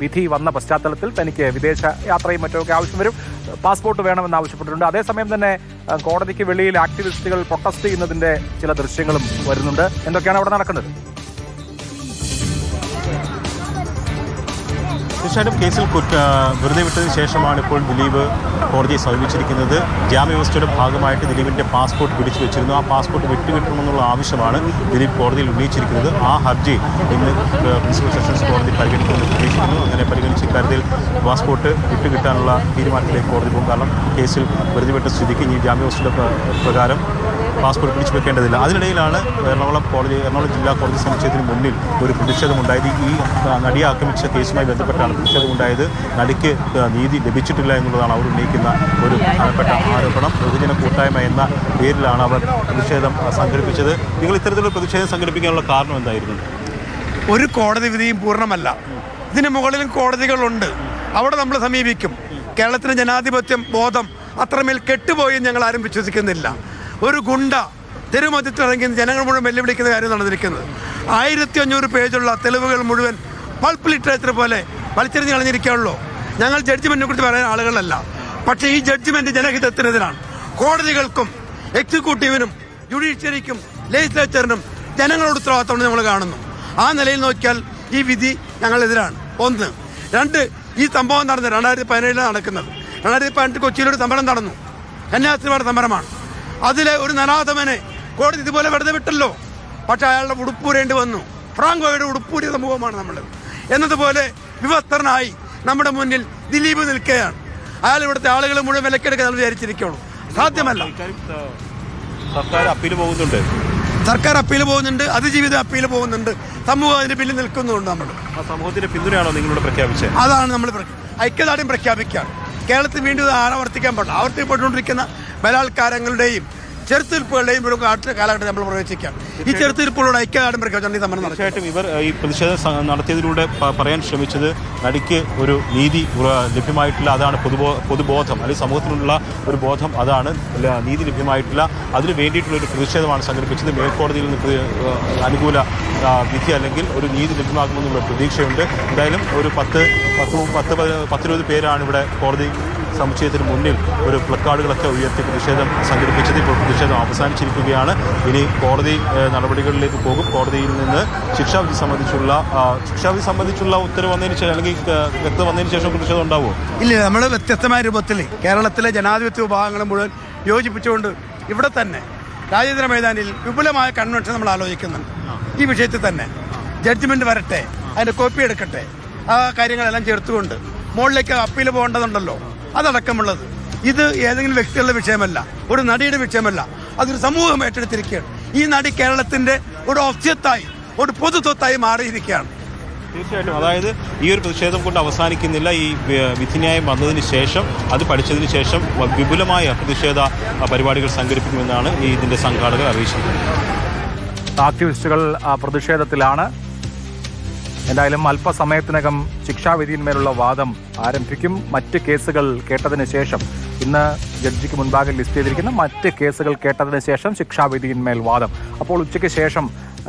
വിധി വന്ന പശ്ചാത്തലത്തിൽ തനിക്ക് വിദേശ യാത്രയും മറ്റുമൊക്കെ ആവശ്യം വരും, പാസ്പോർട്ട് വേണമെന്ന് ആവശ്യപ്പെട്ടിട്ടുണ്ട്. അതേസമയം തന്നെ കോടതിക്ക് വെളിയിൽ ആക്ടിവിസ്റ്റുകൾ പ്രൊട്ടസ്റ്റ് ചെയ്യുന്നതിന്റെ ചില ദൃശ്യങ്ങളും വരുന്നുണ്ട്. എന്തൊക്കെയാണ് അവിടെ നടക്കുന്നത്? തീർച്ചയായിട്ടും കേസിൽ വെറുതെ വിട്ടതിന് ശേഷമാണ് ഇപ്പോൾ ദിലീപ് കോടതിയെ സമീപിച്ചിരിക്കുന്നത്. ജാമ്യവ്യവസ്ഥയുടെ ഭാഗമായിട്ട് ദിലീപിൻ്റെ പാസ്പോർട്ട് പിടിച്ചു വെച്ചിരുന്നു. ആ പാസ്പോർട്ട് വിട്ടുകിട്ടണമെന്നുള്ള ആവശ്യമാണ് ദിലീപ് കോടതിയിൽ ഉന്നയിച്ചിരിക്കുന്നത്. ആ ഹർജി ഇന്ന് പ്രിൻസിപ്പൽ സെഷൻസ് കോടതി പരിഗണിക്കുമെന്ന് പ്രതീക്ഷിക്കുന്നു. അങ്ങനെ പരിഗണിച്ച ഇക്കാര്യത്തിൽ പാസ്പോർട്ട് വിട്ടുകിട്ടാനുള്ള തീരുമാനത്തിലേക്ക് കോടതി പോകും. കാരണം കേസിൽ വെറുതെ വിട്ട സ്ഥിതിക്ക് ഇനി ജാമ്യവ്യവസ്ഥയുടെ പ്രകാരം പാസ്പോർട്ട് പിടിച്ചു വെക്കേണ്ടതില്ല. അതിനിടയിലാണ് എറണാകുളം ജില്ലാ കോടതി സമുച്ചയത്തിന് മുന്നിൽ ഒരു പ്രതിഷേധമുണ്ടായത്. ഈ നടിയെ ആക്രമിച്ച കേസുമായി ബന്ധപ്പെട്ടാണ് പ്രതിഷേധമുണ്ടായത്. നടിക്ക് നീതി ലഭിച്ചിട്ടില്ല എന്നുള്ളതാണ് അവർ ഉന്നയിക്കുന്ന ഒരു പ്രധാനപ്പെട്ട ആരോപണം. ബഹുജന കൂട്ടായ്മ എന്ന പേരിലാണ് അവർ പ്രതിഷേധം സംഘടിപ്പിച്ചത്. നിങ്ങൾ ഇത്തരത്തിലുള്ള പ്രതിഷേധം സംഘടിപ്പിക്കാനുള്ള കാരണം എന്തായിരുന്നു? ഒരു കോടതി വിധിയും പൂർണ്ണമല്ല. ഇതിന് മുകളിലും കോടതികളുണ്ട്, അവിടെ നമ്മൾ സമീപിക്കും. കേരളത്തിന് ജനാധിപത്യം ബോധം അത്രമേൽ കെട്ടുപോയി ഞങ്ങൾ ആരും വിശ്വസിക്കുന്നില്ല. ഒരു ഗുണ്ട തെരുമധ്യത്തിലിറങ്ങി ജനങ്ങൾ മുഴുവൻ വെല്ലുവിളിക്കുന്ന കാര്യം നടന്നിരിക്കുന്നത്. 1500 പേജുള്ള തെളിവുകൾ മുഴുവൻ പൾപ്പ് ലിറ്ററേച്ചർ പോലെ വലിച്ചെറിഞ്ഞ് കളഞ്ഞിരിക്കുകയുള്ളൂ. ഞങ്ങൾ ജഡ്ജിമെന്റിനെ കുറിച്ച് പറയാൻ ആളുകളല്ല. പക്ഷേ ഈ ജഡ്ജിമെന്റ് ജനഹിതത്തിനെതിരാണ്. കോടതികൾക്കും എക്സിക്യൂട്ടീവിനും ജുഡീഷ്യറിക്കും ലെജിസ്ലേച്ചറിനും ജനങ്ങളോട് ഉത്തരവാദിത്തമാണ് നമ്മൾ കാണുന്നു. ആ നിലയിൽ നോക്കിയാൽ ഈ വിധി ഞങ്ങളെതിരാണ്. 1. 2, ഈ സംഭവം നടന്നത് 2017 നടക്കുന്നത്. 2018 കൊച്ചിയിലൊരു സമരം നടന്നു. കന്യാസ്ത്രീമാരുടെ സമരമാണ്. അതിലെ ഒരു നരാധമനെ കോടതി ഇതുപോലെ വെറുതെ വിട്ടല്ലോ. പക്ഷെ അയാളുടെ ഉടുപ്പൂരേണ്ടി വന്നു. ഫ്രാങ്കോയുടെ ഉടുപ്പൂരിയ സമൂഹമാണ് നമ്മൾ എന്നതുപോലെ വിവസ്ത്രനായി നമ്മുടെ മുന്നിൽ ദിലീപ് നിൽക്കുകയാണ്. അയാൾ ഇവിടുത്തെ ആളുകൾ മുഴുവൻ വിലക്കെടുക്കാൻ വിചാരിച്ചിരിക്കുകയുള്ളൂ. സാധ്യമല്ല. സർക്കാർ അപ്പീൽ പോകുന്നുണ്ട്, അതിജീവിത അപ്പീൽ പോകുന്നുണ്ട്, സമൂഹം അതിന്റെ പിന്നിൽ നിൽക്കുന്നുണ്ട്. നമ്മൾ സമൂഹത്തിന്റെ പിന്തുണയാണോ നിങ്ങളുടെ പ്രഖ്യാപിച്ചത്? അതാണ് നമ്മൾ ഐക്യദാർഢ്യം പ്രഖ്യാപിക്കുകയാണ്. കേരളത്തിൽ വീണ്ടും ആവർത്തിക്കാൻ പാടില്ല. ആവർത്തിക്കപ്പെട്ടുകൊണ്ടിരിക്കുന്ന ബലാത്കാരങ്ങളുടെയും ചെറുത്തുനിൽപ്പുകളുടെയും ഒരു കാലഘട്ടം നമ്മൾ പ്രവേശിക്കാം. ഈ ചെറുത്തുനിൽപ്പുകളോട് ഐക്യദാർഢ്യം പ്രഖ്യാപിച്ചാണ് ഈ സമരം. തീർച്ചയായിട്ടും ഇവർ ഈ പ്രതിഷേധം നടത്തിയതിലൂടെ പറയാൻ ശ്രമിച്ചത് നടിക്ക് ഒരു നീതി ലഭ്യമായിട്ടില്ല. അതാണ് പൊതുബോധം അല്ലെങ്കിൽ സമൂഹത്തിനുള്ള ഒരു ബോധം, അതാണ് നീതി ലഭ്യമായിട്ടില്ല. അതിന് വേണ്ടിയിട്ടുള്ള ഒരു പ്രതിഷേധമാണ് സംഘടിപ്പിച്ചത്. മേൽക്കോടതിയിൽ നിന്ന് അനുകൂല വിധി അല്ലെങ്കിൽ ഒരു നീതി ലഭ്യമാകുമെന്നുള്ള പ്രതീക്ഷയുണ്ട്. എന്തായാലും ഒരു 10-20 പേരാണ് ഇവിടെ കോടതി സമുച്ചയത്തിന് മുന്നിൽ ഒരു പ്ലക്കാർഡുകളൊക്കെ ഉയർത്തി പ്രതിഷേധം സംഘടിപ്പിച്ചത്. ഇപ്പോൾ പ്രതിഷേധം അവസാനിച്ചിരിക്കുകയാണ്. ഇനി കോടതി നടപടികളിലേക്ക് പോകും. കോടതിയിൽ നിന്ന് ശിക്ഷാവിധി സംബന്ധിച്ചുള്ള ഉത്തരവ് വന്നതിന് ശേഷം അല്ലെങ്കിൽ വ്യക്തത വന്നതിന് ശേഷം പ്രതിഷേധം ഉണ്ടാവുമോ? ഇല്ല, നമ്മൾ വ്യത്യസ്തമായ രൂപത്തിൽ കേരളത്തിലെ ജനാധിപത്യ വിഭാഗങ്ങളെ മുഴുവൻ യോജിപ്പിച്ചുകൊണ്ട് ഇവിടെ തന്നെ രാജേന്ദ്ര മൈതാനിൽ വിപുലമായ കൺവെൻഷൻ നമ്മൾ ആലോചിക്കുന്നുണ്ട്. ഈ വിഷയത്തിൽ തന്നെ ജഡ്ജ്മെന്റ് വരട്ടെ, അതിന്റെ കോപ്പി എടുക്കട്ടെ, ആ കാര്യങ്ങളെല്ലാം ചേർത്തുകൊണ്ട് മുകളിലേക്ക് അപ്പീൽ പോകേണ്ടതുണ്ടല്ലോ, അതടക്കമുള്ളത്. ഇത് ഏതെങ്കിലും വ്യക്തികളുടെ വിഷയമല്ല, ഒരു നടിയുടെ വിഷയമല്ല, അതൊരു സമൂഹം ഏറ്റെടുത്തിരിക്കുകയാണ്. ഈ നടി കേരളത്തിന്റെ ഒരു ഒബ്ജക്റ്റായി, ഒരു പൊതുത്വത്തായി മാറിയിരിക്കുകയാണ്. തീർച്ചയായിട്ടും. അതായത് ഈ ഒരു പ്രതിഷേധം കൊണ്ട് അവസാനിക്കുന്നില്ല. ഈ വിധിന്യായം വന്നതിന് ശേഷം, അത് പഠിച്ചതിന് ശേഷം വിപുലമായ പ്രതിഷേധ പരിപാടികൾ സംഘടിപ്പിക്കുമെന്നാണ് ഇതിന്റെ സംഘാടകർ അറിയിച്ചിട്ടുള്ളത്. ആക്ടിവിസ്റ്റുകൾ പ്രതിഷേധത്തിലാണ്. എന്തായാലും അല്പസമയത്തിനകം ശിക്ഷാവിധിയിന്മേലുള്ള വാദം ആരംഭിക്കും. മറ്റ് കേസുകൾ കേട്ടതിന് ശേഷം, ഇന്ന് ജഡ്ജിക്ക് മുൻപാകെ ലിസ്റ്റ് ചെയ്തിരിക്കുന്ന മറ്റ് കേസുകൾ കേട്ടതിന് ശേഷം ശിക്ഷാവിധിയിന്മേൽ വാദം. അപ്പോൾ ഉച്ചയ്ക്ക് ശേഷം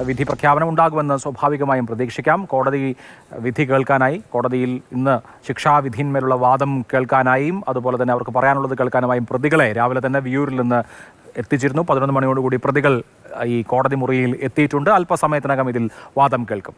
വിധി പ്രഖ്യാപനം ഉണ്ടാകുമെന്ന് സ്വാഭാവികമായും പ്രതീക്ഷിക്കാം. കോടതി വിധി കേൾക്കാനായി, കോടതിയിൽ ഇന്ന് ശിക്ഷാവിധിയിന്മേലുള്ള വാദം കേൾക്കാനായും അതുപോലെ തന്നെ അവർക്ക് പറയാനുള്ളത് കേൾക്കാനുമായും പ്രതികളെ രാവിലെ തന്നെ വിയൂരിൽ നിന്ന് എത്തിച്ചിരുന്നു. 11 മണിയോടുകൂടി പ്രതികൾ ഈ കോടതി മുറിയിൽ എത്തിയിട്ടുണ്ട്. അല്പസമയത്തിനകം ഇതിൽ വാദം കേൾക്കും.